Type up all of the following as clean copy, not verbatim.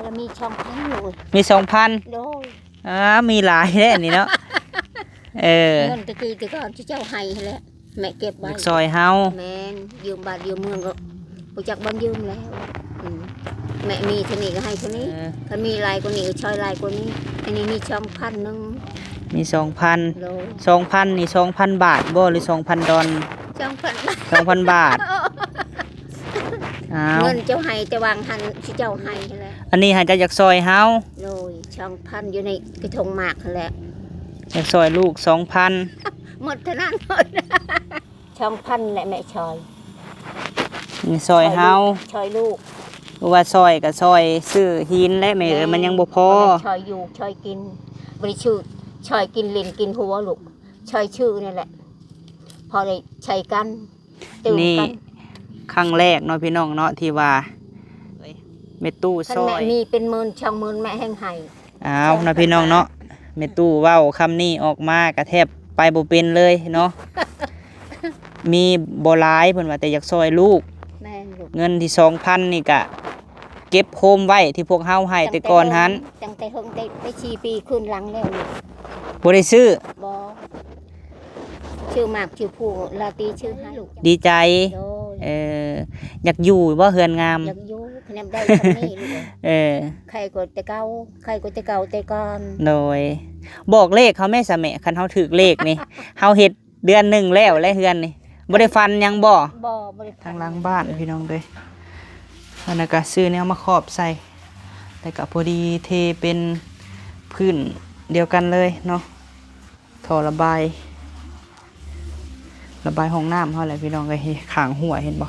แล้วมีช่องพันอยู่มี2,000โดยมีหลายแท้นี่เนาะเงินตะกี้แต่ก่อนเจ้าให้แหละแม่เก็บไว้ซอยเฮาแม่ยืมบาทยืมเมืองก็รู้จักบ้านยืมแล้วแม่มีเท่านี้ก็ให้เท่านี้ถ้ามีลายกว่านี้ก็ช่อยลายกว่านี้อันนี้มีช่องพันนึงมี2,000นี่2,000 บาทบ่หรือ2,000 ดอล2,000 บาทเงินเจ้าให้แต่วางหันที่เจ้าให้แหละอันนี้หาจะอยากซอยเฮาโดยช่องพันอยู่ในกระทงหมากแหละอยากซอยลูก 2,000หมดเท่านั้นหมดช่องพันแหละแม่ชอยนี่ซอยเฮาชอยลูกว่าซอยกับซอยซื้อหินและแม่มันยังบ่พอชอยอยู่ชอยกินบริชื่อชอยกินลิ้นกินหัวลูกชอยชื่อนี่แหละพอได้ใช้กันตื่นกันครั้งแรกเนาะพี่น้องเนาะที่ว่าแม่ตู้ซอยแม่มีเป็นหมื่นช่องหมื่นแม่แห้งไห้นะพี่น้องเนาะแม่ตู้เว้าคำนี้ออกมากระแทบไปบ่เป็นเลยเนาะมีบ่หลายเพิ่นว่าแต่อยากซอยลูกเงินที่ 2,000 นี่ก็เก็บโคมไว้ที่พวกเฮาให้แต่ก่อนหันตั้งแต่เฮิงได้4 ปีขึ้นหลังแล้วลูกบ่ได้ซื้อบ่ชื่อมากชื่อผู้ลาตีชื่อให้ลูกดีใจอยากอยู่บ่เฮือนงามอยากอยู่คะแนนได้ทำนี่ลูกใครก็แต่เก่าแต่ก่อนโดยบอกเลขเขาแม่ซะแม่คันเฮาถูกเลขนี่เฮาเฮ็ดเดือน1แล้วและเฮือนนี่บ่ได้ฟันยังบ่ได้ทางหลังบ้านพี่น้องเด้ออันนั้นก็ซื้อแนวมาครอบใส่แต่ก็พอดีเทเป็นพื้นเดียวกันเลยเนาะท่อระบายห้องน้ำเฮาแหละพี่น้องเอ้ยข้างหัวเห็นบ่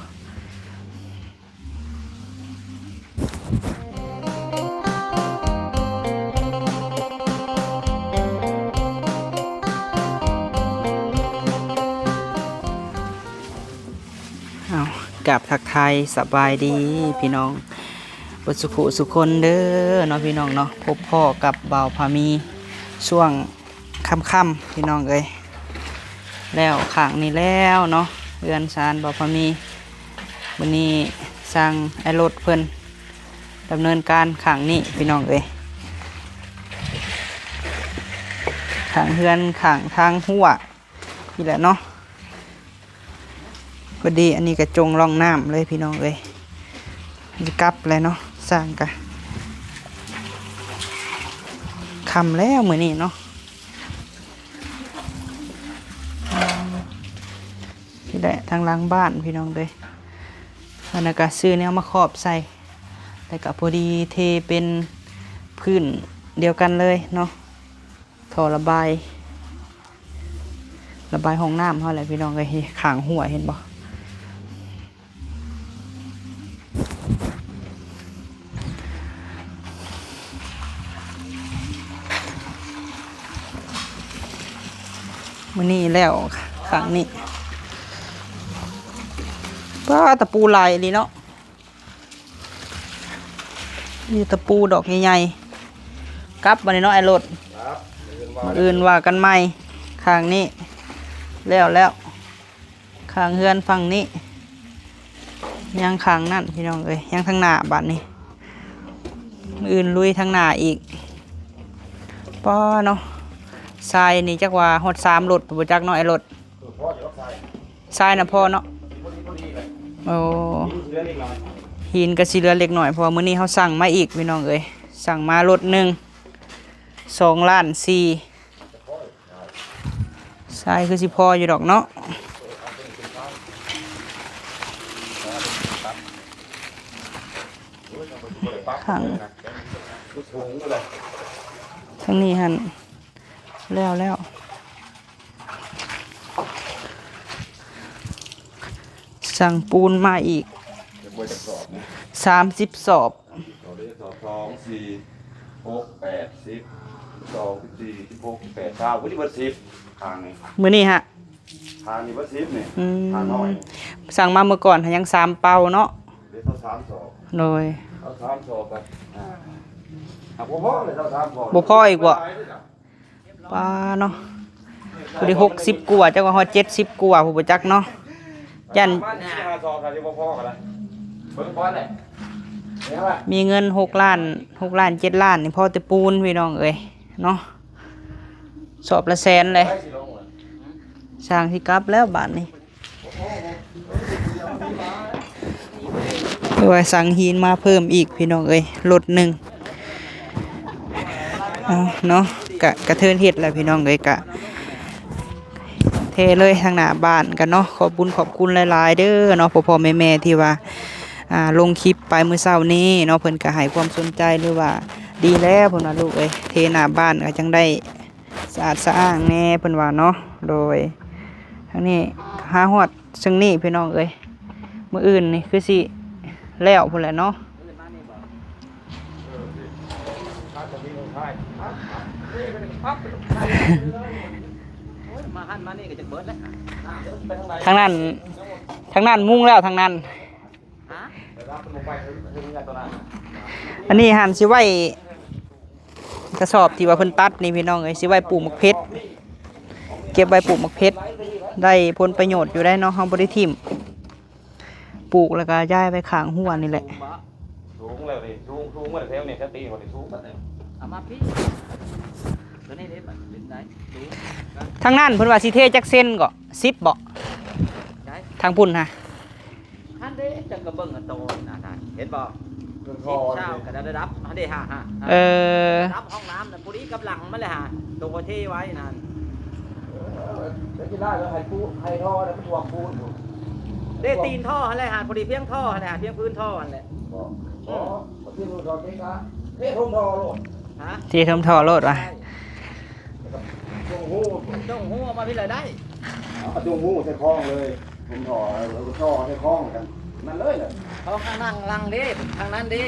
กับทักทายสบายดีพี่น้องบสุขุสุคนเด้อเนาะพี่น้องเนาะพบพ่อกับบ่าวพามีช่วงค่ำๆพี่น้องเอ้ยแล้วข้างนี้แล้วเนาะเรือนซานบ่าวพามีวันนี้สร้างไอ้รถเพิ่นดำเนินการข้างนี้พี่น้องเอ้ยข้างเฮือนข้างทางหัวนี่แหละเนาะพอดีอันนี้กระจงร่องน้ำเลยพี่น้องเอ้ยจะกลับเลยเนาะสร้างกันคำแล้วเหมือนนี่เนาะนี่แหละทางหลังบ้านพี่น้องเลยอันนั้นก็ซื้อเนี่ยมาครอบใส่แต่ก็พอดีเทเป็นพื้นเดียวกันเลยเนาะท่อระบายห้องน้ำเขาแหละพี่น้องเลยข้างหัวเห็นบ่มื้อนี้แล้วครั้งนี้ป้าตะปูลายนี่เนาะนี่ตะปูดอกใหญ่ๆกลับมาในเนาะไอ้รถอื่นว่ากันใหม่ข้างนี้แล้วข้างเฮือนฝั่งนี้ยังข้างนั่นพี่น้องเอ้ยยังทางหน้าบ้านนี้อื่นลุยทางหน้าอีกป้าเนาะทรายนี่จักว่าฮอด3รถบ่จักเนาะไอ้รถทรายน่ะพอเนาะโอ้หินก็สิเหลือเล็กน้อยเพราะว่ามื้อนี้เฮาสั่งมาอีกพี่น้องเอ้ยสั่งมารถนึง2.4 ล้านทรายคือสิพออยู่ดอกเนาะข้างทางนี้หั่นแล้วสั่งปูนมาอีก30 สอบ2 4 6 8 10 12 14 16 18 19วันนี้วัน10ทางนี้มื้อนี้ฮะทางนี้วัน10นี่ทางน้อยสั่งมาเมื่อก่อนยัง3 เป่าเนาะเดี๋ยว3 สอบโดยเอา3 สอบกันบ่พอเลยเอา3 สอบบ่พออีกบ่ป้าเนาะพอดี60 กว่าจักว่าฮอด70 กว่าผู้บ่จักเนาะยัน5 สอบกันสิบ่พอกันล่ะเบิ่งบ่แหละ มีเงิน6 ล้าน6 ล้าน7 ล้านนี่พอแต่ปูนพี่น้องเอ้ยเนาะสอบละแสนเลยสร้างที่กลับแล้วบาทนี้ด้วยสั่งหินมาเพิ่มอีกพี่น้องเอ้ยรถหนึ่งเอาเนาะกระเทินเฮ็ดแหละพี่น้องเอ้ยกะเทเลยทางหน้าบ้านกันเนาะขอบคุณหลายๆเด้อเนาะพ่อๆแม่ๆที่ว่าลงคลิปไปมื้อเช้านี้เนาะเพิ่นก็ให้ความสนใจหรือว่าดีแล้วเพิ่นว่าลูกเอ้ยเทหน้าบ้านก็จังได้สะอาดสะอ้างแน่เพิ่นว่าเนาะโดยทางนี้หาฮอดซึ่งนี่พี่น้องเอ้ยมื้ออื่นนี่คือสิแล้วพุ่นแหละเนาะทางนั้นมุ่งแล้วทางนั้นอันนี้หันสิไว้กระสอบที่ว่าเพิ่นตัดนี่พี่น้องเอ้ยสิไว้ปลูกมะเพชรเก็บไว้ปลูกมะเพชรได้ผลประโยชน์อยู่ได้เนาะเฮาบ่ได้ทิ่มปลูกแล้วก็ย้ายไปข้างหัวนี่แหละสูงแล้วดิสูงเมื่อเทวเนี่ยแค่ตีหมดสูงแบบนี้เอามาพี่ตัวนี้ได้เป็นได้ทางนั้นเพิ่นว่าสิเทจักเส้นก็10บ่ทางพุ่นฮะท่านได้จังกระเบื้องโตน่ะเห็นบ่เช้าก็ได้รับท่านได้รับห้องน้ำน่ะปุรีกับหลังมันเลยฮะตรงที่ไว้นั่นแล้วที่ได้แล้วให้ท่อแล้วมันถ่วงปูนได้ตีนท่ออะไรฮะพอดีเพียงท่ออะไรเพียงพื้นท่อนั่นแหละที่มือท่อเจ๊กะเท่ทมท่อโลดที่ทมท่อโลดวะจงหูมาพี่เลยได้จงหูใส่คล้องเลยผมท่อแล้วก็ท่อใส่คล้องกันนั่นเลยเลยเขาข้างนั่งลังดิทางนั้นดิ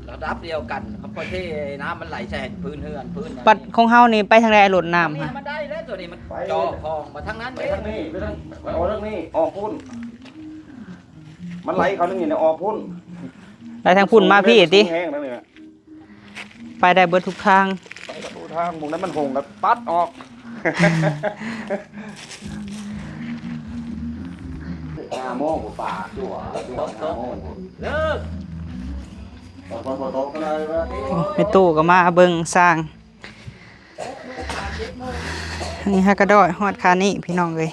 ระดับเดียวกันเขาพอที่น้ำมันไหลใส่พื้นเฮือนพื้นปัดของเฮานี่ไปทางใดหล่นน้ำฮะมันได้แล้วตัวนี้มันจ่อคลองมาทางนั้นไปทางนี้ไปทางออกทางนี้ออกพุ่นมันไหลเขานึงนี่ออกพุ่นไหลทางพุ่นมาพี่ติไปได้เบิดทุกทางไปทุกทางมุมนั้นมันหงแล้วปัดออกโมงกว่าจั่วเลิกไปตู้ก็มาเบิ่งสร้างนี่ฮะกระดอยฮอดคานี่พี่น้องเลย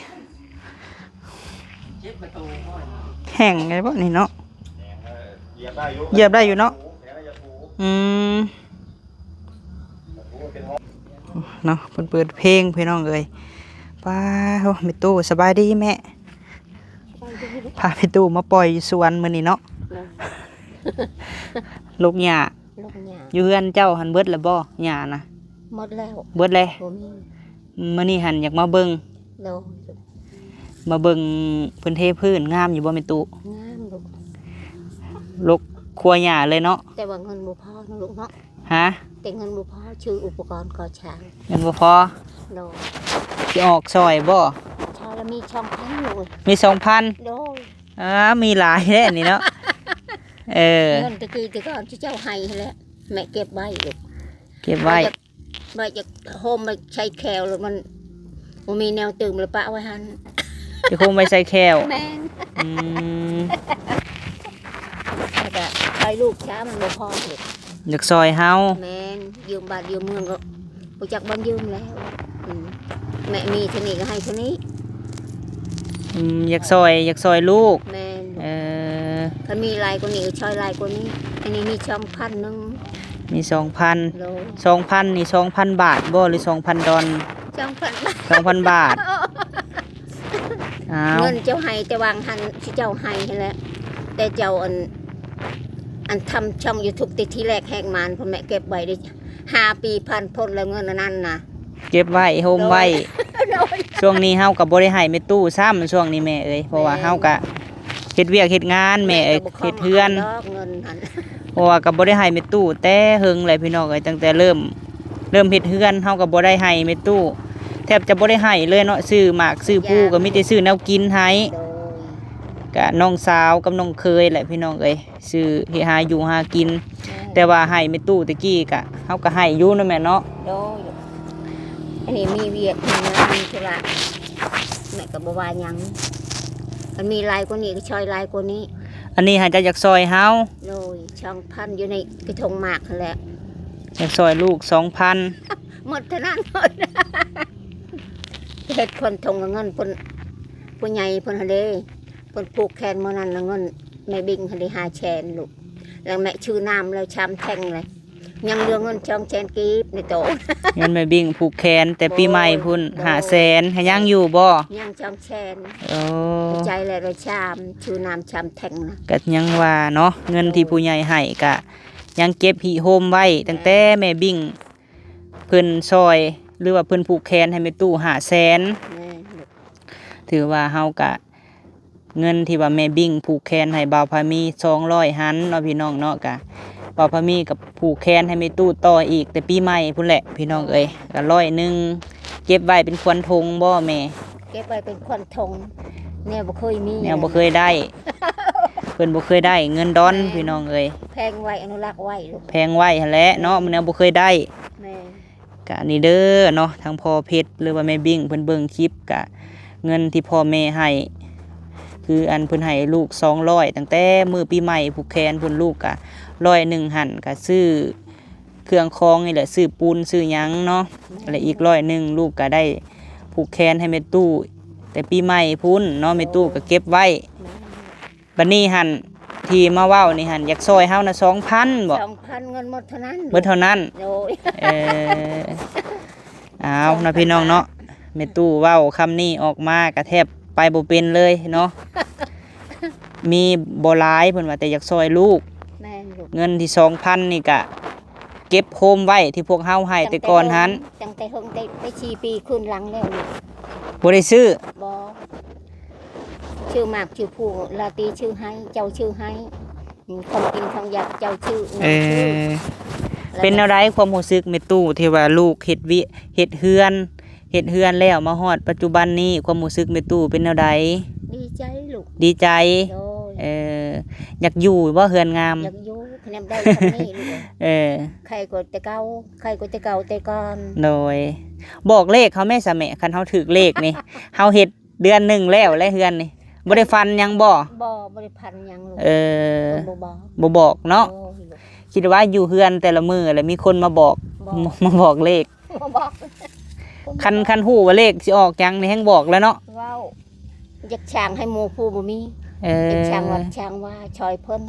แห้งไงบ่นี่เนาะเหยียบได้อยู่เนาะเนาะเปิดเพลงพี่น้องเลยป้าโอ้ไปตู้สบายดีแม่พาไปตู้มาปล่อยสวนมื้อนี้เนาะลูกหญ้าอยู่เฮือนเจ้าหันเบิดแล้วบ่หญ้านะหมดแล้วเบิดแล้วมื้อนี้หันอยากมาเบิ่งมาเบิ่งเพิ่นเทพื้นงามอยู่บ่แม่ตู้งามลูกครัวหญ้าเลยเนาะแต่ว่าเงินบ่พอนะลูกเนาะฮะแต่เงินบ่พอชื่ออุปกรณ์ก่อสร้างเงินบ่พอโดยสิออกซอยบ่ซอยละมี2,000อยู่มี 2,000 โดยมีหลายแท้นี่เนาะเงินตะกี้แต่ก่อนที่เจ้าให้แล้วแม่เก็บไว้ลูกเก็บไว้จะโฮมมาใช้แคลแล้วมันมีแนวตึงเลยปะไว้หันจะโฮมไปใส่แคลแม่แต่ใช้ลูกช้ามันบ่พอลูกอยากซอยเฮาแม่ยืมบาทยืมเมืองก็บ่จักบ้านยืมแล้วแม่มีเท่านี้ก็ให้เท่านี้อยากซอยลูกแม่ถ้ามีลายกว่านี้ก็ช่อยลายกว่านี้อันนี้มี2,000นึงมี 2,000 นี่ 2,000 บาทบ่หรือ 2,000 ดอล 2,000 บาทเงินเจ้าให้แต่วางหันที่เจ้าให้แหละแต่เจ้าอันทำช่อง YouTube ติดที่แรกแหกมานพ่อแม่เก็บไว้ได้5 ปีผ่านพ้นแล้วเงินนั้นน่ะเก็บไว้โฮมไว้ช่วงนี้เฮาก็บ่ได้ให้แม่ตู้ซ้ำช่วงนี้แม่เอ้ยเพราะว่าเฮาก็เฮ็ดเวียกเฮ็ดงานแม่เอ้ยเฮ็ดเฮือนเพราะว่าก็บ่ได้ให้แม่ตู้แต่เฮิงเลยพี่น้องเอ้ยตั้งแต่เริ่มเฮ็ดเฮือนเฮาก็บ่ได้ให้แม่ตู้แทบจะบ่ได้ให้เลยเนาะซื้อหมากซื้อผู้ก็มีแต่ซื้อแนวกินให้ก็น้องสาวกับน้องเคยแหละพี่น้องเอ้ยซื้อเฮ็ดหาอยู่หากินแต่ว่าให้แม่ตู้ตะกี้ก็เฮาก็ให้อยู่เนาะแม่เนาะอันนี้มีเวียดมีงานมีธุระแม่ก็บ่ว่าหยังมันมีลายกว่านี้ก็ช่อยลายกว่านี้ อันนี้หาจะอยากซอยเฮา โดยช่องพันอยู่ในกระทงหมากนั่นแหละ อยากซอยลูก 2,000 หมดเท่านั้นหมดเฮ็ดคนทงกับเงินเพิ่นผู้ใหญ่เพิ่นหั่นเด้เพิ่นผูกแขนมื้อนั้นแล้วเงินแม่บิ่งหั่นได้5แสนลูกแล้วแม่ชื่อน้ำแล้วชามแท่งเลยยังเหลือเงินช่องแสนกีบในโต เงินแม่บิ่งผูกแขนแต่ปีใหม่พุ่น โอ้ 500,000ให้ยังอยู่บ่ ยังช่องแสน โอ้ ใจแล้วเราชามชื่อน้ำชามแท่งนะ ก็ยังว่าเนาะเงินที่ผู้ใหญ่ให้ก็ยังเก็บหิโฮมไว้ตั้งแต่แม่บิ่งเพิ่นซอยหรือว่าเพิ่นผูกแขนให้แม่ตู้500,000 แม่ลูก ถือว่าเฮากะเงินที่ว่าแม่บิ่งผูกแขนให้บ่าวพามี200หันเนาะพี่น้องเนาะกะบ่าวพามีกับผูกแขนให้แม่ตู้ต่ออีกแต่ปีใหม่พุ่นแหละพี่น้องเอ้ยก็100เก็บไว้เป็นควนทงบ่แม่ เก็บไว้เป็นควันทงแน่บ่เคยมี แนวบ่เคยได้ เพิ่นบ่เคยได้เงินดอนพี่น้องเอ้ย แพงไว้อนุรักษ์ไว้ลูก แพงไว้หั่นแหละเนาะมันแนวบ่เคยได้ แม่ กะนี่เด้อเนาะทางพ่อเพชรหรือว่าแม่บิ่งเพิ่นเบิ่งคลิปกะเงินที่พ่อแม่ให้คืออันเพิ่นให้ลูก200ตั้งแต่มื้อปีใหม่ผูกแขนเพิ่นลูกกะ100หั่นก็ซื้อเครื่องคองนี่แหละซื้อปูนซื้อหยังเนาะและอีก100ลูกก็ได้ผูกแขนให้แม่ตู้แต่ปีใหม่พุ่นเนาะแม่ตู้ก็เก็บไว้บัดนี้หั่นที่มาเว้านี่หั่นอยากซอยเฮานะ2,000บ่ 2,000เงินหมดเท่านั้น เบิดเท่านั้น โดย เอานะพี่น้องเนาะแม่ตู้เว้าคำนี้ออกมากระแทบไปบ่เป็นเลยเนาะ มีบ่หลายเพิ่นว่าแต่อยากซอยลูก แม่ลูก เงินที่ 2,000 นี่ก็เก็บโคมไว้ที่พวกเฮาให้แต่ก่อนหัน ตั้งแต่เฮิงได้4ปีขึ้นหลังแล้วลูก บ่ได้ซื้อ บ่ชื่อหมากชื่อผู้ลาตรีชื่อให้เจ้าชื่อให้คนกินของอยากเจ้าชื่อ เอ น้ำชื่อ อเป็นแนวใดความรู้สึกแม่ตู้ที่ว่าลูกเฮ็ดเฮือนแล้วมาฮอดปัจจุบันนี้ความรู้สึกแม่ตู้เป็นแนวใด ดีใจลูก ดีใจ โดย เอออยากอยู่บ่เฮือนงาม อยากอยู่คะแนนได้คำนี้ลูก เออ ใครก็แต่เก่าใครก็แต่เก่าแต่ก่อน โดยบอกเลขเขาแม่สะแม่คันเฮาถูกเลขนี่ เฮาเฮ็ดเดือนหนึ่งแล้วและเฮือนนี่บ่ได้ฟันหยังบ่ บริพันธ์หยังลูก เออ คนบ่บอก บ่บอกเนาะ โอ้ยลูก คิดว่าอยู่เฮือนแต่ละมื้อแล้วมีคนมาบอก บอก มาบอกเลข บ่บอก คันฮู้ว่าเลขสิออกจังนี่แฮงบอกแล้วเนาะ เว้าอยากช่างให้หมู่ผู้บ่มี เอ อยากช่าง อ วัดช่างว่าชอยเพิ่น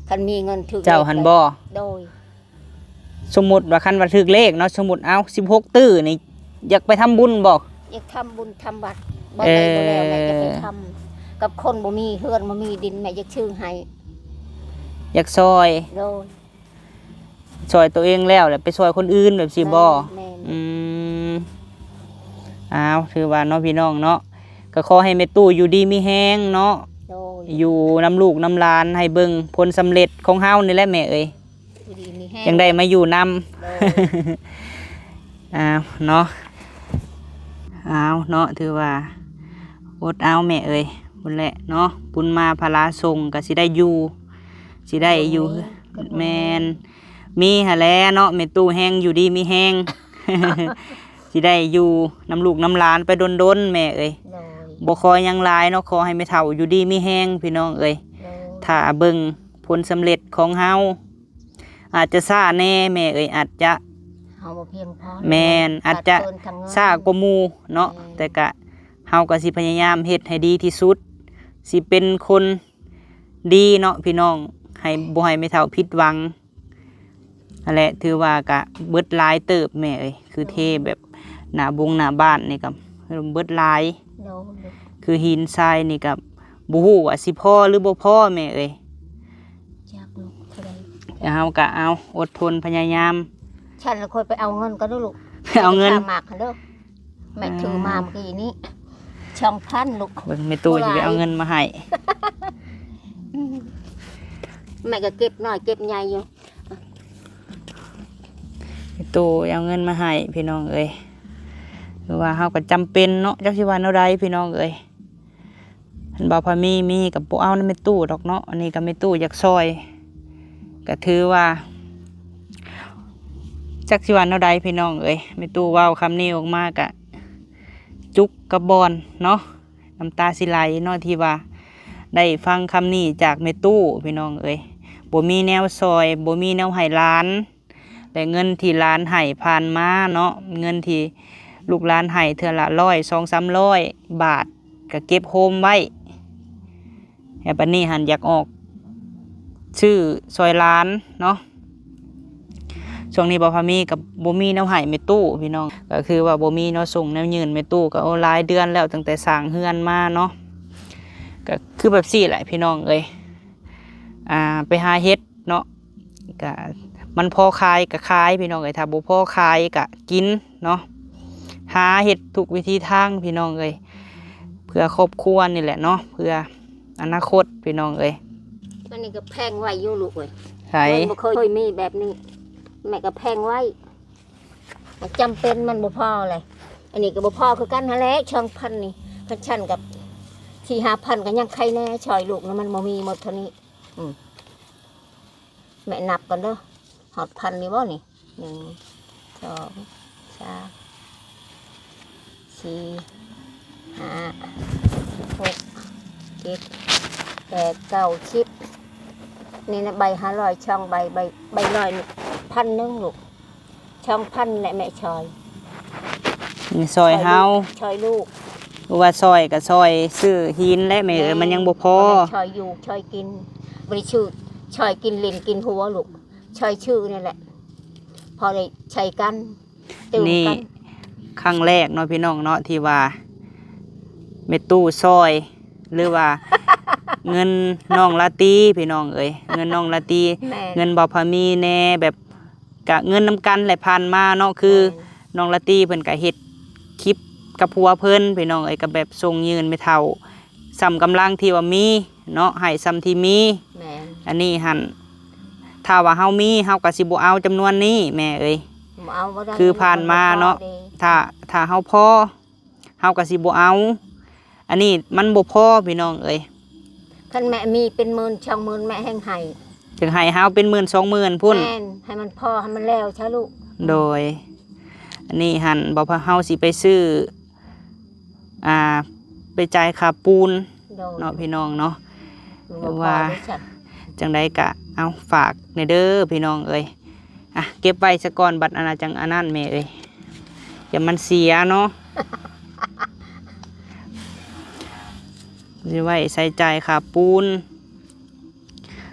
คันมีเงินถึง เจ้าหันบ่ โดย สมมุติว่าคันว่าถูกเลขเนาะสมมุติเอา16ตื้อนี่อยากไปทำบุญบ่ อยากทำบุญทำวัดบ่ได้บ่แล้วแม่จะไปทำกับคนบ่มีเฮือนบ่มีดินแม่อยากชื่อให้ อยากซอย โดย ซอยตัวเองแล้วแล้วไปซอยคนอื่นแบบสิบ่ แม่น อืมอ้าวถือว่าเนาะพี่น้องเนาะก็ขอให้แม่ตู้อยู่ดีมีแฮงเนาะ โดย อยู่น้ำลูกน้ำหลานให้เบิ่งผลสำเร็จของเฮานี่แหละแม่เอ้ย อยู่ดีมีแฮง ยังได้มาอยู่นำ โดย อ้าวเนาะอ้าวเนาะถือว่าอดเอาแม่เอ้ยบุญแหละเนาะบุญมาพลาส่งก็สิได้อยู่สิได้อยู่แมนมีหะแลเนาะแม่ตู้แฮงอยู่ดีมีแฮง สิได้อยู่น้ำลูกน้ำหลานไปดนๆแม่เอ้ย โดย บ่คอยหยังหลายเนาะขอให้แม่เฒ่าอยู่ดีมีแฮงพี่น้องเอ้ย โดย ถ้าเบิ่งผลสำเร็จของเฮาอาจจะซ่าแน่แม่เอ้ยอาจจะ เฮาบ่เพียงพอ แม่นอาจจะ ขาดเกินทางเงิน ซ่ากว่าหมู่เนาะแต่กะเฮาก็สิพยายามเฮ็ดให้ดีที่สุดสิเป็นคนดีเนาะพี่น้องให้บ่ให้แม่เฒ่าผิดหวังนั่นแหละถือว่ากะเบิดหลายเติบแม่เอ้ยคือเทแบบหน้าบงหน้าบ้านนี่ก็เบิดหลาย โดย คือหินทรายนี่ก็บ่ฮู้ว่าสิพอหรือบ่พอแม่เอ้ย จักลูกเท่าใด แต่เฮาก็เอาอดทนพยายาม ฉันน่ะค่อยไปเอาเงินก็ได้ลูก เอาเงิน ไปหมากกันเด้อแม่ถือมาเมื่อกี้นี้ช่องพันลูก เบิ่งแม่ตู้สิไปเอาเงินมาให้ แม่ก็เก็บน้อยเก็บใหญ่อยู่ แม่ตู้เอาเงินมาให้พี่น้องเอ้ยคือว่าเฮาก็จำเป็นเนาะจักสิว่าแนวใดพี่น้องเอ้ยอันบ่พอมีกับบ่เอานำแม่ตู้ดอกเนาะอันนี้ก็แม่ตู้อยากซอยก็ถือว่าจักสิว่าแนวใดพี่น้องเอ้ยแม่ตู้เว้าคำนี้ออกมาก็จุกกระบอนเนาะน้ำตาสิไหลเนาะที่ว่า ได้ฟังคำนี้จากแม่ตู้พี่น้องเอ้ยบ่มีแนวซอยบ่มีแนวให้หลานแต่เงินที่หลานให้ผ่านมาเนาะเงินที่ลูกหลานให้เทื่อละ100 200-300 บาทก็เก็บโฮมไว้แต่บัดนี้หันอยากออกชื่อซอยหลานเนาะช่วงนี้บ่พามีกับบ่มีแนวให้แม่ตู้พี่น้องก็คือว่าบ่มีแนวส่งแนวยืนแม่ตู้ก็หลายเดือนแล้วตั้งแต่สร้างเฮือนมาเนาะก็คือแบบซี่แหละพี่น้องเอ้ยไปหาเฮ็ดเนาะก็มันพอขายก็ขายพี่น้องเอ้ยถ้าบ่พอขายก็กินเนาะหาเฮ็ดทุกวิธีทางพี่น้องเอ้ยเพื่อครอบครัวนี่แหละเนาะเพื่ออนาคตพี่น้องเอ้ย อันนี้ก็แพงไว้อยู่ลูกเอ้ย ไส มันบ่เคยมีแบบนี้แม่ก็แพงไว้จำเป็นมันบ่พอเลยอันนี้ก็บ่พอคือกันหั่นแหละช่องพันนี่พันชั้นกับ4-5,000ก็ยังใครแน่ช่อยลูกนะมันบ่มีหมดเท่านี้แม่นับกันเด้อหอดพันนี่บ่นี่1 2 3 4 5 6 7 8 9 10นี่นะใบ500ช่องใบ100นี่1,000ลูกช่อง1,000แหละแม่ชอย นี่ซอยเฮา ชอยลูก หรือว่าซอยก็ซอยซื้อหินและแม่เอ้ยมันยังบ่พอ ชอยอยู่ชอยกินบริชื่อชอยกินลิ้นกินหัวลูกชอยชื่อนี่แหละพอได้ใช้กันตื่น นี่ กัน ครั้งแรกเนาะพี่น้องเนาะที่ว่าเม็ดตู้ซอย หรือว่า เงินน้องลาตีพี่น้องเอ้ยเงินน้องลาตี แม่ เงินบ่พามีแน่แบบกะเงินนำกันแหละผ่านมาเนาะคือน้องลาตีเพิ่นก็เฮ็ดคลิปกับผัวเพิ่นพี่น้องเอ้ยก็แบบทรงยืนไม่เท่าซ้ำกำลังที่ว่ามีเนาะให้ซ้ำที่มี แม่ อันนี้หั่นถ้าว่าเฮามีเฮาก็สิบ่เอาจำนวนนี้แม่เอ้ย เอาบ่ได้ คือผ่านมาเนาะ ถ้าเฮาพอเฮาก็สิบ่เอา อันนี้มันบ่พอพี่น้องเอ้ย คันแม่มีเป็น10,000 20,000แม่แห่งให้ จึงให้เฮาเป็น10,000 20,000พุ่น แม่นให้มันพอให้มันแล้วใช่ลูก โดย อันนี้หั่นบ่พาเฮาสิไปซื้อไปจ่ายค่าปูน โดย เนาะพี่น้องเนาะ บ่พอ ว่า ได้จัด จังไดก็เอาฝากในเด้อพี่น้องเอ้ยเก็บไว้ซะก่อนบัดอันน่ะจังอันนั้นแม่เอ้ยอย่ามันเสียเนาะ สิไว้ใส่ใจค่ะปูน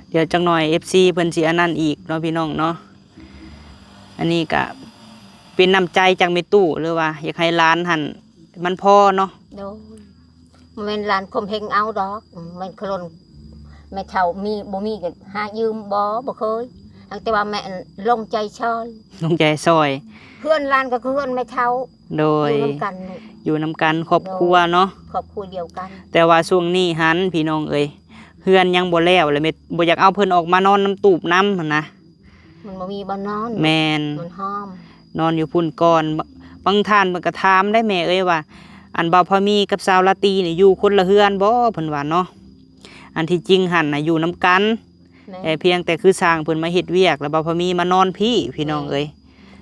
เดี๋ยวจังหน่อย FC เพิ่นสิอันนั้นอีกเนาะพี่น้องเนาะอันนี้ก็เป็นน้ำใจจากแม่ตู้หรือว่าอยากให้ร้านหั่นมันพอเนาะ โดยมันเป็นร้านคมเฮงเอาดอกมันคลนแม่เฒ่ามีบ่มีก็หายืมบ่เคยแต่ว่าแม่ลงใจชอย ลงใจซอย เพื่อนร้านก็คือเพื่อนแม่เฒ่า โดย อยู่นำกันลูก อยู่นำกันครอบครัวเนาะ ครอบครัวเดียวกัน แต่ว่าช่วงนี้หันพี่น้องเอ้ยเฮือนยังบ่แล้วเลยบ่อยากเอาเพิ่นออกมานอนน้ำตูบน้ำหั่นนะ มันบ่มีบ่นอน แม่น มันหอม นอนอยู่พุ่นก่อนบางท่านเพิ่นก็ถามได้แม่เอ้ยว่า อันบ่าวพอมีกับสาวลาตีนี่อยู่คนละเฮือนบ่เพิ่นว่าเนาะอันที่จริงหั่นน่ะอยู่นํกัน แม่ แต่เพียงแต่คือสร้างเพิ่นมาเฮ็ดเวียกแล้วบ่าวพอมีมานอนพี่น้องเอ้ย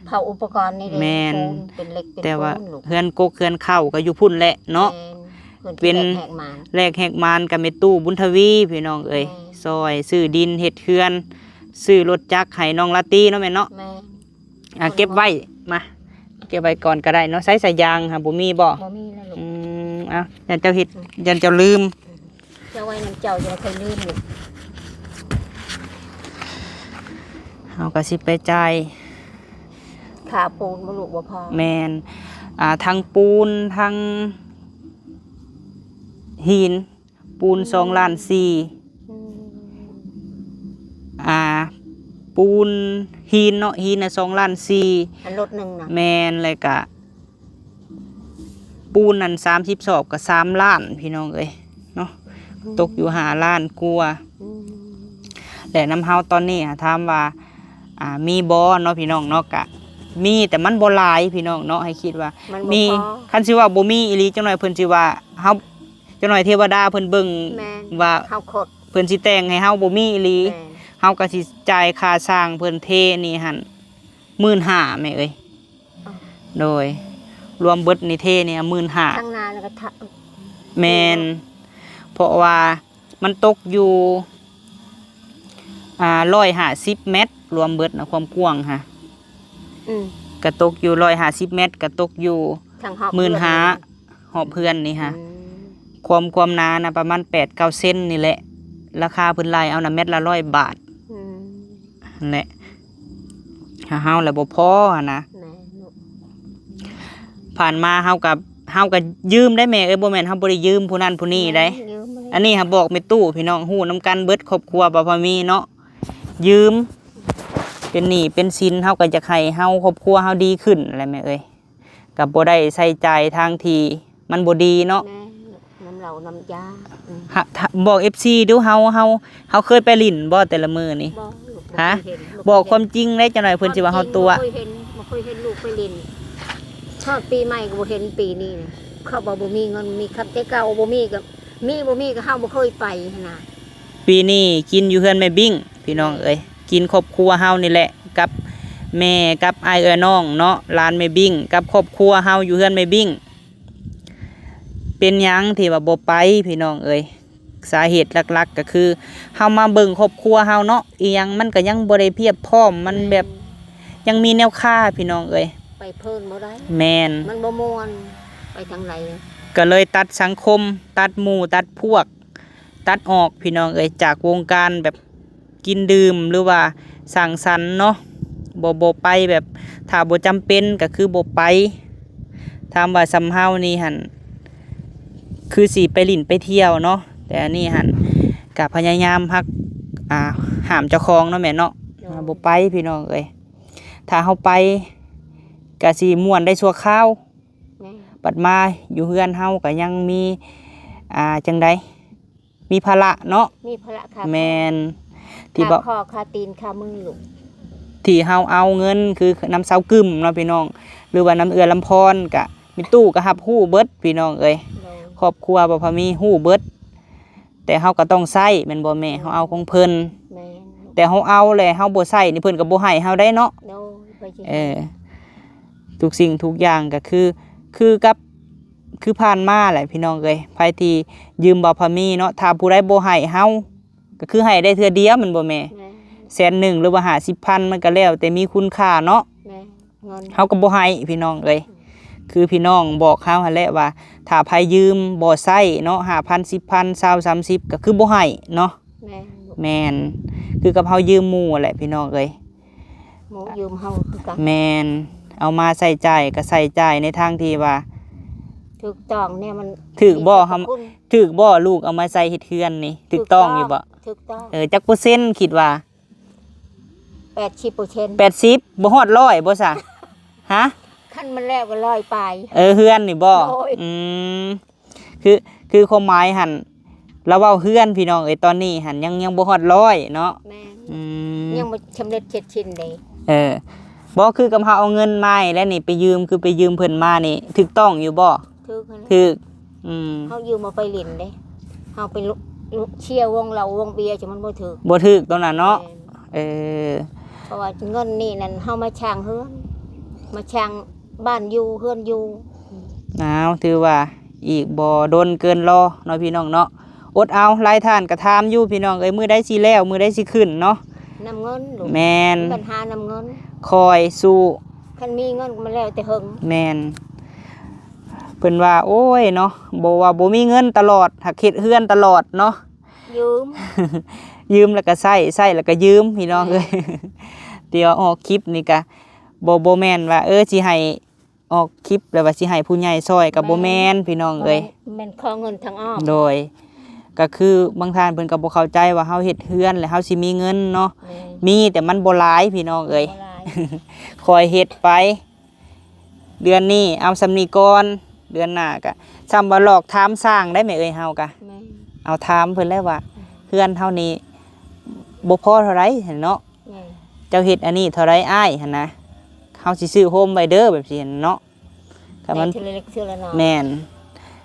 เผาอุปกรณ์นี่เลย แม่น ปูนเป็นเหล็กเป็น แต่ว่า ปูนลูก เฮือนกกเฮือนเข้าก็อยู่พุ่นแหละเนาะ แม่ เป็น แหกหมาน แลกแหกมานกับแม่ตู้บุญทวีพี่น้องเอ้ย แม่ ซอยซื้อดินเฮ็ดเฮือนซื้อรถจักรให้น้องลาตีเนาะแม่เนาะ แม่ เก็บไว้มาเก็บไว้ก่อนก็ได้เนาะใช้สายยางค่ะบ่มีบ่ บ่มีแล้วลูก เอายันเจ้าเฮ็ดยันเจ้าลืม เจ้าไว้น้ำเจ้าจะเคยลืมลูก เฮาก็สิไปจ่าย ขาปูนบ่ลูกบ่พอ แม่นทั้งปูนทั้งหินปูน2.4 ล้าน อืม ปูนหินเนาะหินน่ะ2.4 ล้าน อันรถหนึงน่ะ แม่นเลยก็ปูนนั่น30 ศอกก็3 ล้านพี่น้องเอ้ยเนาะตกอยู่5 ล้านกว่า อืม แต่น้ำเฮาตอนนี้ถามว่ามีบ่เนาะพี่น้องเนาะกะมีแต่มันบ่หลายพี่น้องเนาะให้คิดว่า มันบ่ มี พอ คันสิว่าบ่มีอีหลีจังหน่อยเพิ่นสิว่าเฮาจังหน่อยเทวดาเพิ่นเบิ่ง แม่น ว่า เฮาขด เพิ่นสิแต่งให้เฮาบ่มีอีหลี แม่น เฮาก็สิจ่ายค่าสร้างเพิ่นเทนี่หั่น15,000แม่เอ้ยโดยรวมเบิดนี่เทนี่15,000 ข้างหน้าแล้วก็ทะ แม่นเพราะว่า มันตกอยู่150 เมตรรวมเบิดนะความกว้างค่ะ อืม กระตกอยู่150 เมตรกระตกอยู่ ทางหอบ 15,000หอบเพื่อนนี่ค่ะ อืม ความหนานะประมาณ8-9 เซนนี่แหละราคาเพิ่นไล่เอานะเม็ดละ100 บาท อืม นั่นแหละถ้าเฮาแล้วบ่พอหั่นนะ แม่ลูก ผ่านมาเฮาก็ยืมได้แม่บ่แม่นเฮาบ่ได้ยืมผู้นั้นผู้นี้ได้ ยืมมาเลย อันนี้ค่ะบอกแม่ตู้พี่น้องฮู้นํกันเบิดครอบครัวบ่พอมีเนาะยืมเป็นหนี้เป็นสินเฮาก็จะให้เฮาครอบครัวเฮาดีขึ้นแหละแม่เอ้ยก็บ่ได้ใส่ใจายทางที่มันบ่ดีเนาะ แม่น้ำเหล่าน้ำยาอืม บอก FC ดูเฮาเคยไปลิ้นบ่แต่ละมื้อนี่ บอกลูก ฮะ เคยเห็นลู บอกความจริงได้จังหน่อยเพิ่นสิว่าเฮาตัว บ่เคยเห็นลูกไปลินชอบปีใหม่ก็บ่เห็นปีนี้นะเขาบอกบ่มีเงินมีครับแต่เก่าบ่มีก็เฮาบ่เคยไปหั่นน่ะ ปีนี้กินอยู่เฮือนแม่บิ้งพี่น้องเอ้ยกินครอบครัวเฮานี่แหละกับแม่กับอ้ายเอ้ยน้องเนาะหลานแม่บิ้งกับครอบครัวเฮาอยู่เฮือนแม่บิ้งเป็นหยังที่ว่าบ่ไปพี่น้องเอ้ยสาเหตุหลักๆก็คือเฮามาเบิ่งครอบครัวเฮาเนาะอีหยังมันก็ยังบ่ได้เพียบพร้อมมันแบบยังมีแนวค่าพี่น้องเอ้ย ไปเพิ่นบ่ได้ แม่น มันบ่ม่วนไปทางไหน ก็เลยตัดสังคมตัดหมู่ตัดพวก ตัดออกพี่น้องเอ้ยจากวงการแบบกินดื่มหรือว่าสังสรรค์เนาะบ่ไปแบบถ้าบ่จำเป็นก็คือบ่ไปถามว่าสำเฮานี่หั่นคือสิไปลิ้นไปเที่ยวเนาะแต่อันนี้หั่นก็พยายามฮักห้ามเจ้าของเนาะแม่เนาะบ่ไปพี่น้องเอ้ยถ้าเฮาไปก็สิม่วนได้ชั่วคราว แม่ บัดมาอยู่เฮือนเฮาก็ยังมีจังใดมีภาระเนาะ มีพระค่ะ แมนที่ ที่ บ่ คอคาตีนคามือลูก ที่เฮาเอาเงินคือน้ำเสากึ่มเนาะพี่น้องหรือว่าน้ำเอือลำพรกะมีตู้ก็รับฮู้เบิดพี่น้องเอ้ย โดย ครอบครัวบ่พอมีฮู้เบิดแต่เฮาก็ต้องใช้แม่นบ่แม่เฮาเอาของเพิ่น แม่ แต่เฮาเอาแหละเฮาบ่ใช้นี่เพิ่นก็บ่ให้เฮาได้เนาะ โดยไปจิ ทุกสิ่งทุกอย่างก็คือผ่านมาแหละพี่น้องเอ้ยไผที่ยืมบ่พอมีเนาะถ้าผู้ใดบ่ให้เฮาก็คือให้ได้เทื่อเดียวแม่นบ่แม่ แม่ 100,000หรือว่า50,000มันก็แล้วแต่มีคุณค่าเนาะ แม่เงิน เฮาก็บ่ให้พี่น้องเอ้ยคือพี่น้องบอกเฮาหั่นแหละว่าถ้าไผยืมบ่ใช้เนาะ5,000 10,000 20 30ก็คือบ่ให้เนาะ แม่ลูก แม่นคือกับเฮายืมหมู่แหละพี่น้องเอ้ย หมูยืมเฮาคือกัน แม่นเอามาใส่จ่ายก็ใส่จ่ายในทางที่ว่า ถูกต้องเนี่ยมัน ถูกบ่ มีสรรพ เฮา คุณ ถูกบ่ลูกเอามาใส่เฮ็ดเฮือนนี่ถูกต้องอยู่บ่ ถูกต้อง จักเปอร์เซ็นต์คิดว่า 80% 80บ่ฮอด100บ่ซะฮะ ขั้นมันแล้วก็ลอยไป เฮือนนี่บ่ โอ้ย มคือความหมายหั่นเราเว้าเฮือนพี่น้องเอ้ยตอนนี้หั่นยังบ่ฮอด100เนาะ แม่ อืม ยังบ่สำเร็จเสร็จสิ้นเลย บ่คือกับเฮาเอาเงินมาให้แล้วนี่ไปยืมคือไปยืมเพิ่นมานี่ถูกต้องอยู่บ่ ถูกหั่นแหละ ถูกอืม เฮายืมมาไปเล่นเด้เฮาไปเชียร์วงเหล้าวงเบียร์จะมันบ่ถูก บ่ถูกตรงนั้นเนาะ แม่ เออ เพราะว่าเงินนี่นั่นเฮามาช่างเฮือนมาช่างบ้านอยู่เฮือนอยู่ ถือว่าอีกบ่โดนเกินรอเนาะพี่น้องเนาะอดเอาหลายท่านก็ถามอยู่พี่น้องเอ้ยมื้อใดสิแล้วมื้อใดสิขึ้นเนาะ นำเงินลูก แม่น ปัญหานำเงิน คอยสู้ คันมีเงินก็มาแล้วแต่เฮิง แม่นเพิ่นว่าโอ้ยเนาะบ่ว่าบ่มีเงินตลอดหักเฮ็ดเฮือนตลอดเนาะ ยืม ยืมแล้วก็ใช้แล้วก็ยืมพี่น้องเอ้ย เดี๋ยวออกคลิปนี่ก็บ่แม่นว่าสิให้ออกคลิปแล้วว่าสิให้ผู้ใหญ่ซอยก็บ่แม่นพี่น้องเอ้ย แม่นขอเงินทางอ้อม โดยก็คือบางท่านเพิ่นก็บ่เข้าใจว่าเฮาเฮ็ดเฮือนแล้วเฮาสิมีเงินเนาะ แม่ มีแต่มันบ่หลายพี่น้องเอ้ย บ่หลาย คอยเฮ็ดไป เดือนนี้เอาสำนีก่อนเดือนหน้าก็ซ้ำว่าหลอกถามสร้างได้ไหมเอ้ยเฮาก็ แม่ เอาถามเพิ่นแล้วว่าเฮือนเท่านี้บ่พอเท่าไรหั่นเนาะ แม่ เจ้าเฮ็ดอันนี้เท่าไรอ้ายหั่นนะเฮาสิซื้อโฮมไว้เด้อแบบสิหั่นเนาะถ้ามัน ทีละเล็กทีละน้อย แม่น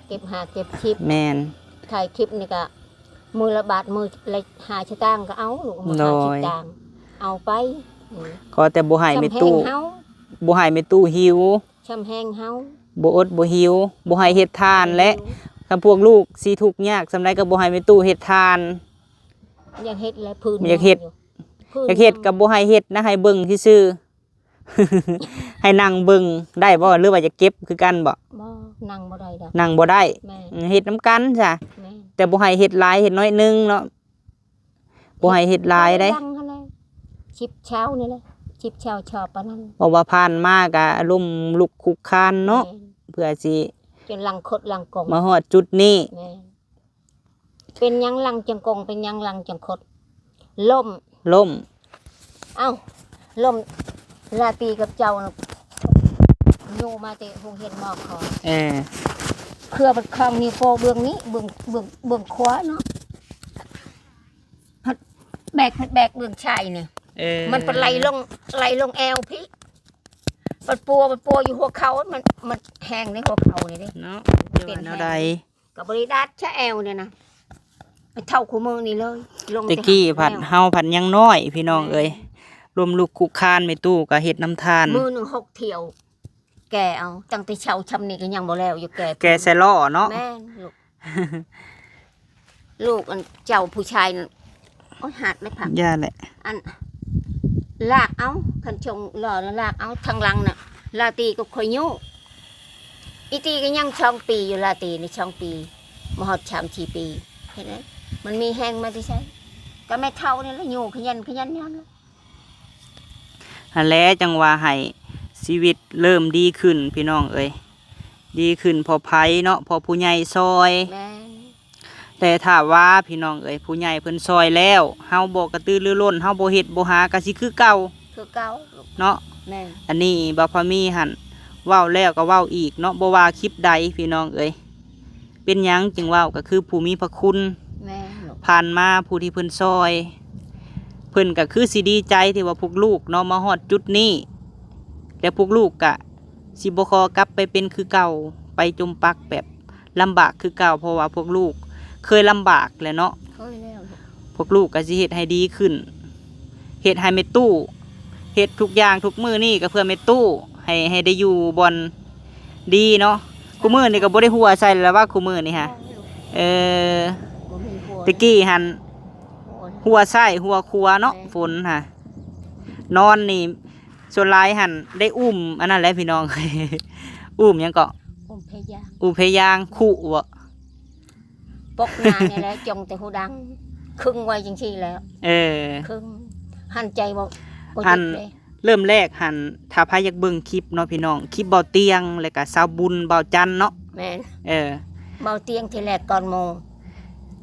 เก็บหาเก็บคลิป แม่น ถ่ายคลิปนี่ก็มือละบาทมือละหาชะตางค์ก็เอาลูกมือหาชิบตังค์เอาไป ขอแต่บ่ให้แม่ แห้ ตู้ งเฮา บ่ให้แม่ตู้หิว ช้ำแห้งเฮา บ่อดบ่หิวบ่ให้เฮ็ดทานและ กับพวกลูกสิทุกข์ยากสำใดก็บ่ให้แม่ตู้เฮ็ดทาน อยากเฮ็ดแล้วพื้น อยากเฮ็ด พื้น อยากเฮ็ดก็บ่ให้เฮ็ดนะให้เบิ่งซื่อๆ ให้นั่งเบิ่งได้บ่หรือว่าจะเก็บคือกันบ่ บ่นั่งบ่ได้ดอก นั่งบ่ได้ แม่ เฮ็ดนํกันจ้ะ แม่ แต่บ่ให้เฮ็ดหลายเฮ็ดน้อยหนึงเนาะบ่ให้เฮ็ดหลายได้ ดังหั่นแหละชิบเช้านี่แหละชิบเช้าชอบปานนั้น เพราะว่าผ่านมาก็อารมณ์ลุกคุกคานเนาะ แม่ เพื่อสิ จนหลังคดหลังกง มาฮอดจุดนี้ แม่เป็นหยังหลังจังกงเป็นหยังหลังจังคดล่ม ล่ม เอ้าล่มลาตรีกับเจ้าน่ะอยู่มาแต่คงเห็นหมอกคอ เออ เครือบัดคองนิ้วโป้เบื้องนี้เบื้องขวาเนาะพัดแบกเบื้องชายเนี่ย เออ มันเป็นไหลลงแอวพี่มันปัวอยู่หัวเขามันแห้งในหัวเขานี่เด้ เนาะ เป็น แนวใด กับบริดาชะแอวเนี่ยนะไอ้เท่าคู่มือนี่เลยลง ตะกี้ หา ผัด แนว เฮาผัดยังน้อยพี่น้องเอ้ยรวมลูกคุกคานไม่ตู้ก็เฮ็ดน้ำทาน มือหนึ่ง6 เที่ยว แกเอาตั้งแต่เช้าชำนี่ก็ยังบ่แล้วอยู่แก แกใส่ล้อเนาะ แม่นลูก ลูกอันเจ้าผู้ชายนั่นโอ้ยหัดเลยผัก ย่าแหละ อันลากเอาคันชงหล่อแล้วลากเอาทางหลังน่ะลาตีก็คอยยุ่อีตีก็ยังช่องปีอยู่ลาตีในช่องปีมหอดชาม4 ปีเห็นไหมมันมีแห้งมาที่ใช่ก็ไม่เท่านี่แหละอยู่ขยันย้อน หันแหล้วจังว่าให้ชีวิตเริ่มดีขึ้นพี่น้องเอ้ยดีขึ้นพอไผเนาะพอผู้ใหญ่ซอย แม่น แต่ถ้าว่าพี่น้องเอ้ยผู้ใหญ่เพิ่นซอยแล้วเฮาบ่กระตือรือร้นเฮาบ่เฮ็ดบ่หาก็สิคือเก่า คือเก่าลูก เนาะ แม่น อันนี้บ่พอมีหั่นเว้าแล้วก็เว้าอีกเนาะบ่ว่าคลิปใดพี่น้องเอ้ยเป็นหยังจึงเว้าก็คือผู้มีพระคุณ แม่นลูก ผ่านมาผู้ที่เพิ่นซอย เพิ่นก็คือสิดีใจที่ว่าพวกลูกเนาะมาฮอดจุดนี้แล้วพวกลูกก็สิบ่ขอกลับไปเป็นคือเก่าไปจมปักแบบลำบากคือเก่าเพราะว่าพวกลูกเคยลำบากแหละเนาะ เคยแล้วลูก พวกลูกก็สิเฮ็ดให้ดีขึ้นเฮ็ดให้แม่ตู้เฮ็ดทุกอย่างทุกมื้อนี่ก็เพื่อแม่ตู้ให้ได้อยู่บอนดีเนาะคุมื้อนี่ก็บ่ได้หัวใส่แล้วว่าคุมื้อนี่ฮะเออ บ่มีผัว ตะกี้หัน โอ้ย หัวไส้หัวครัวเนาะ แม่ ฝนฮะนอนนี่ส่วนหลายหันได้อุ้มอันนั้นแหละพี่น้อง อุ้มหยังเกาะ ผมพยา อุ้มเพยางคู่บ่ ปกหน้านี่แหละจงแต่หูดังครึ่งไว้จังซี่แล้ว เออ ครึ่งหันใจบ่ หัน หยุดเลย เริ่มแรกหันถ้าพายอยากเบิ่งคลิปเนาะพี่น้องคลิปเบาเตียงแล้วก็สาวบุญเบาจันเนาะ แม่น เออ เบาเตียงทีแรกก่อนโม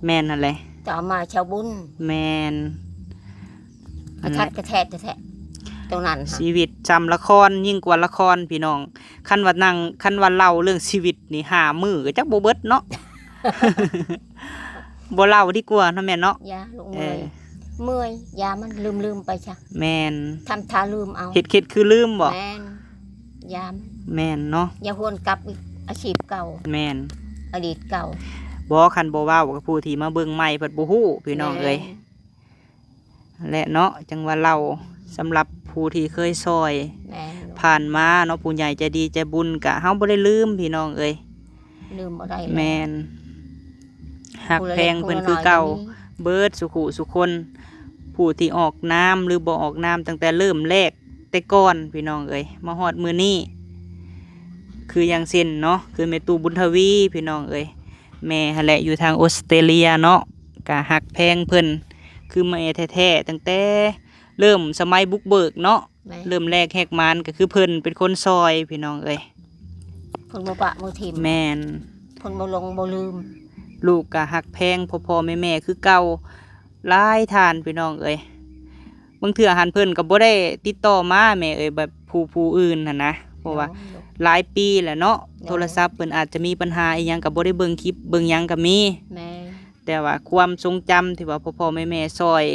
แม่นนั่นแหละ ต่อมาชาวบุญ แม่น กระทัดกระแทกแท้ตรงนั้นค่ะ ชีวิตจำละครยิ่งกว่าละครพี่น้องคันว่านั่งคันว่าเล่าเรื่องชีวิตนี่5 มื้อก็จักบ่เบิดเนาะ บ่เล่าดีกว่าเนาะแม่เนาะ ยาลูก เอ เมื่อย อ ยามันลืมไปจ้ะ แม่น ทำท่าลืมเอา เฮ็ดคือลืมบ่ แม่นยาม แม่นเนาะ อย่าหวนกลับอีกอาชีพเก่า แม่น อดีตเก่า บ่คันบ่เว้ากับผู้ที่มาเบิ่งใหม่เพิ่นบ่ฮู้พี่น้องเอ้ยและเนาะจังว่าเราสำหรับผู้ที่เคยซอย แม่นลูก ผ่านมาเนาะผู้ใหญ่ใจดีใจบุญกะเฮาบ่ได้ลืมพี่น้องเอ้ย ลืมบ่ได้ แม่นหักแพงเพิ่นคือเก่าเบิดสุขุสุคนผู้ที่ออกน้ำหรือบ่ออกน้ำตั้งแต่เริ่มแรกแต่ก่อนพี่น้องเอ้ยมาฮอดมื้อนี้คืออย่างเช่นเนาะคือแม่ตู่บุญทวีพี่น้องเอ้ยแม่หั่นแหละอยู่ทางออสเตรเลียเนาะกะหักแพงเพิ่นคือแม่แท้ๆตั้งแต่เริ่มสมัยบุกเบิกเนาะ แม่ เริ่มแรกแหกมานก็คือเพิ่นเป็นคนซอยพี่น้องเอ้ย เพิ่นบ่ปะบ่ทิ่ม แม่น เพิ่นบ่ลงบ่ลืม ลูกก็หักแพงพ่อๆแม่ๆคือเก่าหลายทานพี่น้องเอ้ยบางเทื่อหันเพิ่นก็บ่ได้ติดต่อมาแม่เอ้ยแบบผู้อื่นหั่นนะเพราะว่าหลายปีแล้วเนาะโทรศัพท์เพิ่นอาจจะมีปัญหาอีหยังก็บ่ได้เบิ่งคลิปเบิ่งหยังก็มี แม่ แต่ว่าความทรงจำที่ว่าพ่อๆแม่ๆซอย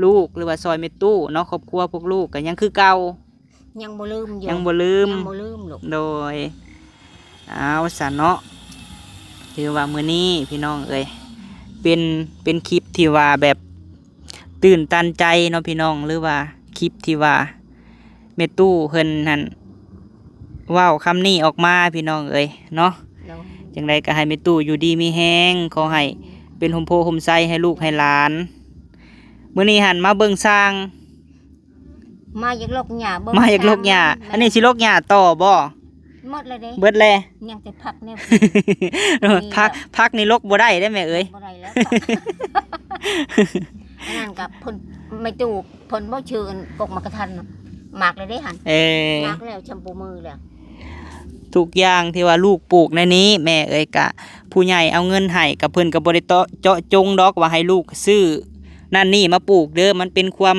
ลูกหรือว่าซอยแม่ตู้เนาะครอบครัวพวกลูกก็ยังคือเก่า ยังบ่ลืมอยู่ ยังบ่ลืม ยังบ่ลืมลูก โดยเอาซะเนาะถือว่ามื้อนี้พี่น้องเอ้ยเป็นคลิปที่ว่าแบบตื่นตันใจเนาะพี่น้องหรือว่าคลิปที่ว่าแม่ตู้เพิ่นนั่นเว้าคำนี้ออกมาพี่น้องเอ้ยเนาะ เนาะ จังใดก็ให้แม่ตู้อยู่ดีมีแฮงขอให้เป็นห่มโพห่มไส้ให้ลูกให้หลานมื้อนี้หันมาเบิ่งสร้าง มาอยากลกหญ้าเบิ่ง มาอยากลกหญ้าอันนี้สิลกหญ้าต่อบ่ หมดเลยเด้ เบิดแล ยังจะพักแนว พักนี่ลกบ่ได้เด้แม่เอ้ย บ่ได้แล้วอันนั้นกับเพิ่นไม่ตูกเพิ่นบ่ชื่อกันกกมากระทันน่ะหมากเลยได้หัน หมากแล้วชมพูมือแล้ว ทุกอย่างที่ว่าลูกปลูกในนี้แม่เอ้ยกะผู้ใหญ่เอาเงินให้กับเพิ่นก็บ่ได้เจาะจงดอกว่าให้ลูกซื้อนั่นนี่มาปลูกเด้อมันเป็นความ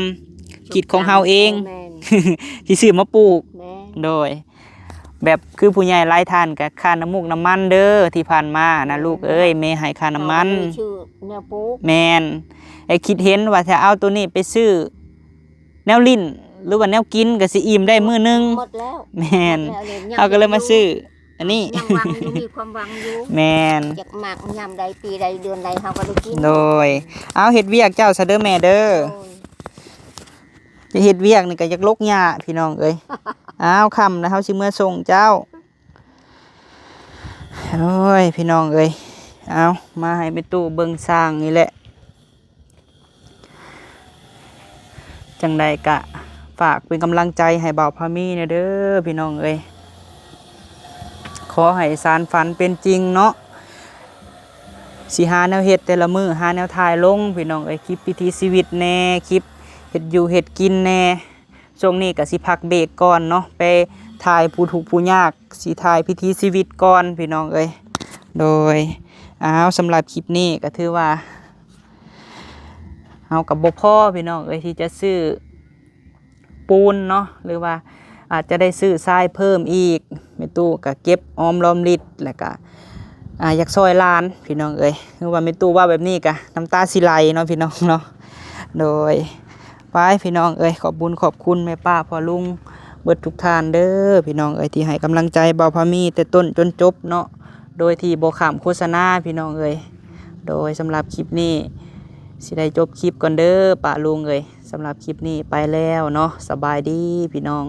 คิดของเฮาเอง แม่น ที่ซื้อมาปลูก แม่น โดย แบบคือผู้ใหญ่หลายท่านก็ค่าน้ำมูกน้ำมันเด้อที่ผ่านมานะลูกเอ้ยแม่ให้ค่าน้ำมัน เอาชื่อแนวปลูก แม่นไอ้คิดเห็นว่าถ้าเอาตัวนี้ไปซื้อแนวลิ้นหรือว่าแนวกินก็สิอิ่มได้มื้อนึง หมดแล้ว แม่น หมดแล้ว เอาก็เลยมาซื้ออันนี้ ยังหวังอยู่มีความหวังอยู่ แม่น อยากหมากยามใดปีใดเดือนใดเฮาก็ได้กิน โดยเอาเฮ็ดเวียกเจ้าซะเด้อแม่เด้อ โอ้ย จะเฮ็ดเวียกนี่ก็อยากลกหญ้าพี่น้องเอ้ย อ้าวค่ำนะเฮาสิเมื่อส่งเจ้าโอ้ยพี่น้องเอ้ยเอามาให้ไปตู้เบิ่งสร้างนี่แหละจังใดกะฝากเป็นกำลังใจให้บ่าวพามีเนี่ยเด้อพี่น้องเอ้ยขอให้สารฝันเป็นจริงเนาะสิหาแนวเฮ็ดแต่ละมื้อหาแนวถ่ายลงพี่น้องเอ้ยคลิปพิธีชีวิตแน่คลิปเฮ็ดอยู่เฮ็ดกินแน่ช่วงนี้ก็สิพักเบรกก่อนเนาะไปถ่ายผู้ทุกข์ผู้ยากสิถ่ายพิธีชีวิตก่อนพี่น้องเอ้ยโดยสำหรับคลิปนี้ก็ถือว่าเอากับบ่พอพี่น้องเอ้ยที่จะซื้อปูนเนาะหรือว่าอาจจะได้ซื้อทรายเพิ่มอีกแม่ตู้ก็เก็บออมรอมริดแล้วก็อยากซอยลานพี่น้องเอ้ยคือว่าแม่ตู้ว่าแบบนี้ก็น้ำตาสิไหลเนาะพี่น้องเนาะโดยไปพี่น้องเอ้ยขอบบุญขอบคุณแม่ป้าพ่อลุงเบิดทุกท่านเด้อพี่น้องเอ้ยที่ให้กำลังใจบ่าวพามีแต่ต้นจนจบเนาะโดยที่บ่ข้ามโฆษณาพี่น้องเอ้ยโดยสำหรับคลิปนี้สิได้จบคลิปก่อนเด้อป้าลุงเอ้ยสำหรับคลิปนี้ไปแล้วเนาะสบายดีพี่น้อง